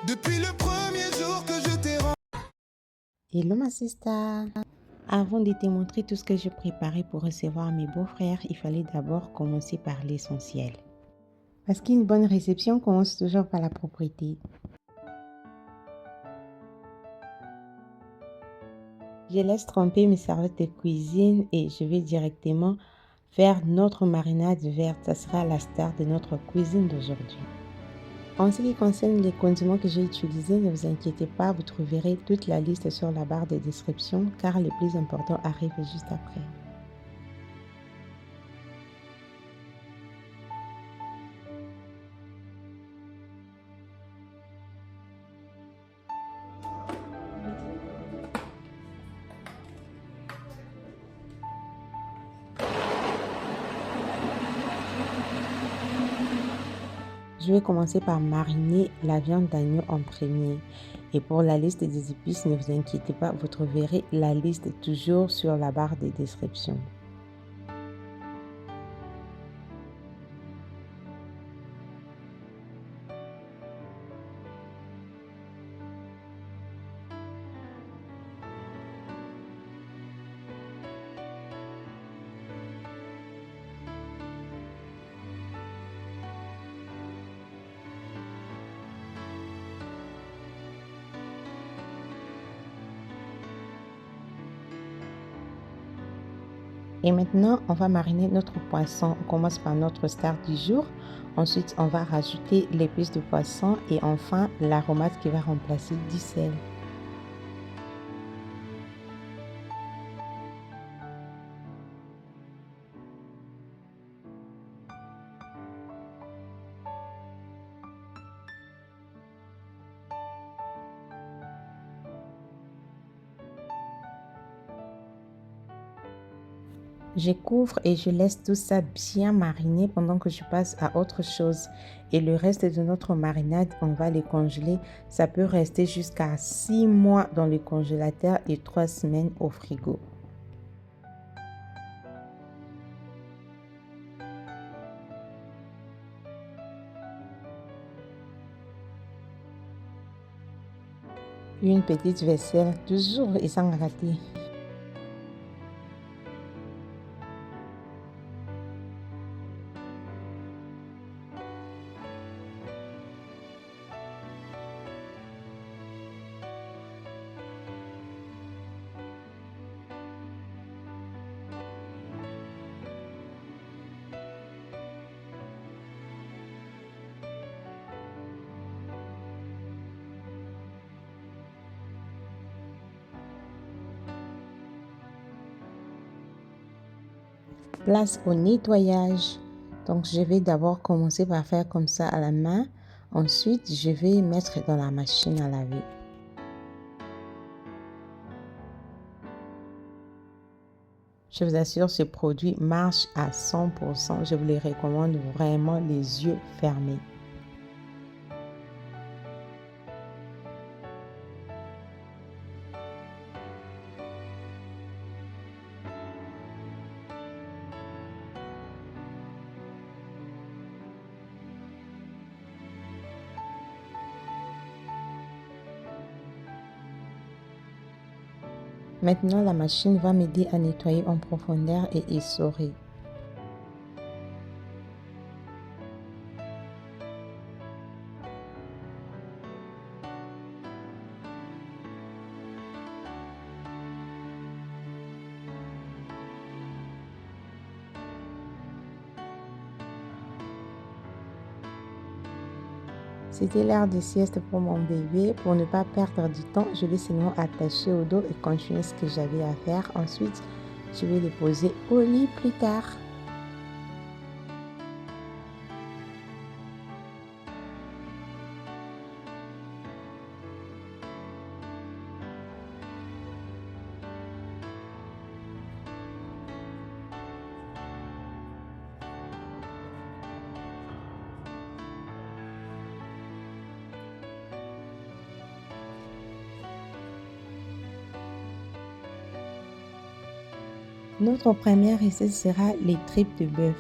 Depuis le premier jour que je t'ai rencontré. Hello ma sister. Avant de te montrer tout ce que j'ai préparé pour recevoir mes beaux-frères, il fallait d'abord commencer par l'essentiel. Parce qu'une bonne réception commence toujours par la propreté. Je laisse tremper mes serviettes de cuisine et je vais directement faire notre marinade verte. Ça sera la star de notre cuisine d'aujourd'hui. En ce qui concerne les condiments que j'ai utilisés, ne vous inquiétez pas, vous trouverez toute la liste sur la barre de description car les plus importants arrivent juste après. Je vais commencer par mariner la viande d'agneau en premier. Et pour la liste des épices, ne vous inquiétez pas, vous trouverez la liste toujours sur la barre de description. Et maintenant, on va mariner notre poisson. On commence par notre star du jour. Ensuite, on va rajouter l'épice de poisson et enfin l'aromate qui va remplacer du sel. Je couvre et je laisse tout ça bien mariner pendant que je passe à autre chose. Et le reste de notre marinade, on va les congeler. Ça peut rester jusqu'à 6 mois dans le congélateur et 3 semaines au frigo. Une petite vaisselle, toujours et sans rater. Place au nettoyage. Donc, je vais d'abord commencer par faire comme ça à la main. Ensuite, je vais mettre dans la machine à laver. Je vous assure, ce produit marche à 100%. Je vous le recommande vraiment les yeux fermés. Maintenant, la machine va m'aider à nettoyer en profondeur et essorer. C'était l'heure de sieste pour mon bébé. Pour ne pas perdre du temps, je l'ai seulement attaché au dos et continuer ce que j'avais à faire. Ensuite, je vais le poser au lit plus tard. Notre première recette sera les tripes de bœuf.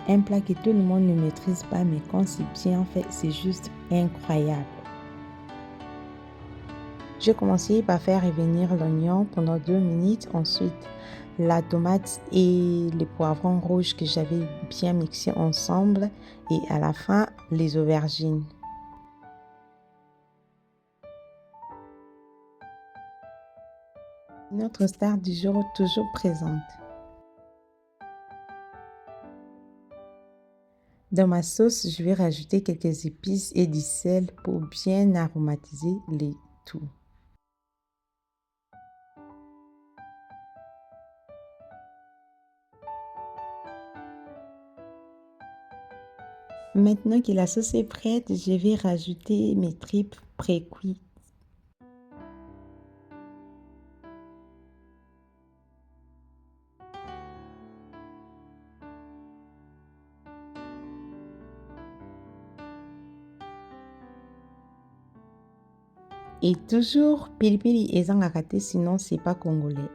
Un plat que tout le monde ne maîtrise pas, mais quand c'est bien fait, c'est juste incroyable. J'ai commencé par faire revenir l'oignon pendant 2 minutes, ensuite la tomate et les poivrons rouges que j'avais bien mixés ensemble et à la fin les aubergines. Notre star du jour toujours présente. Dans ma sauce, je vais rajouter quelques épices et du sel pour bien aromatiser le tout. Maintenant que la sauce est prête, je vais rajouter mes tripes pré-cuites. Et toujours pilipili ezanga à rater, sinon c'est pas congolais.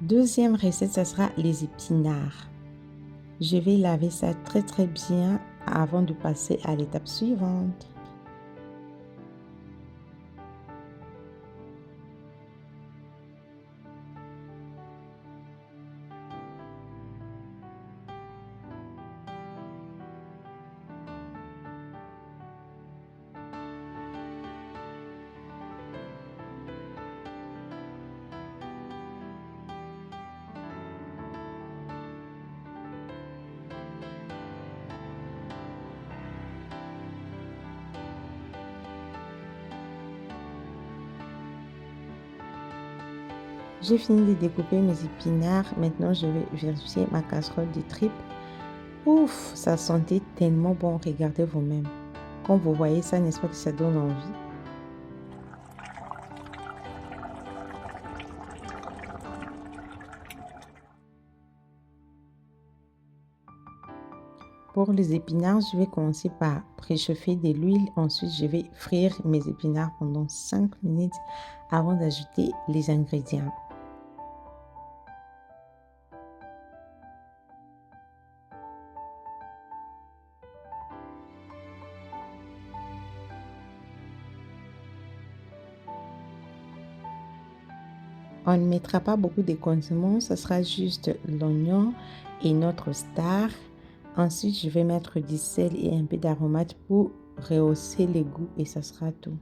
Deuxième recette, ça sera les épinards. Je vais laver ça très bien avant de passer à l'étape suivante. J'ai fini de découper mes épinards. Maintenant, je vais vérifier ma casserole de tripes. Ouf, ça sentait tellement bon. Regardez vous-même. Quand vous voyez ça, n'est-ce pas que ça donne envie? Pour les épinards, je vais commencer par préchauffer de l'huile. Ensuite, je vais frire mes épinards pendant 5 minutes avant d'ajouter les ingrédients. On ne mettra pas beaucoup de condiments, ce sera juste l'oignon et notre star. Ensuite, je vais mettre du sel et un peu d'aromate pour rehausser les goûts et ça sera tout.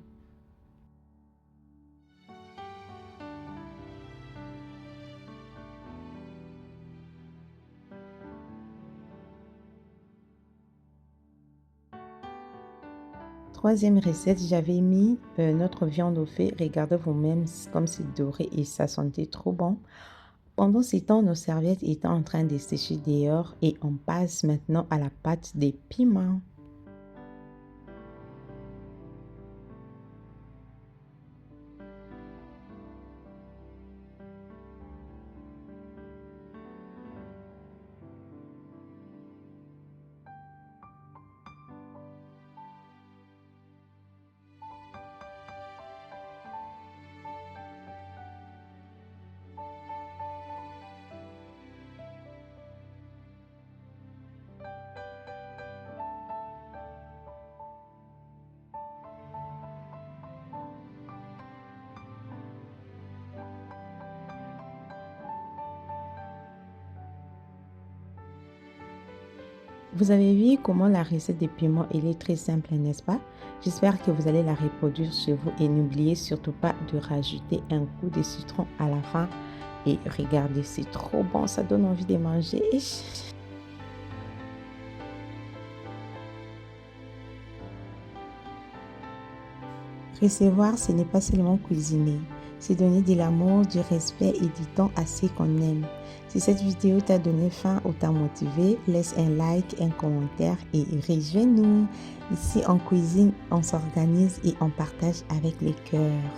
Troisième recette, j'avais mis notre viande au feu. Regardez vous-même comme c'est doré et ça sentait trop bon. Pendant ce temps, nos serviettes étaient en train de sécher dehors et on passe maintenant à la pâte des piments. Vous avez vu comment la recette des piments elle est très simple, n'est-ce pas? J'espère que vous allez la reproduire chez vous et n'oubliez surtout pas de rajouter un coup de citron à la fin. Et regardez, c'est trop bon, ça donne envie de manger. Recevoir, ce n'est pas seulement cuisiner, c'est donner de l'amour, du respect et du temps à ceux qu'on aime. Si cette vidéo t'a donné faim ou t'a motivé, laisse un like, un commentaire et rejoins-nous. Ici en cuisine, on s'organise et on partage avec les cœurs.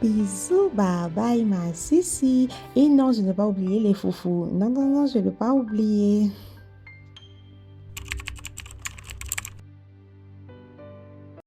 Bisous, bye bye ma Sissi. Et non, je n'ai pas oublié les foufous. Non, je ne l'ai pas oublié.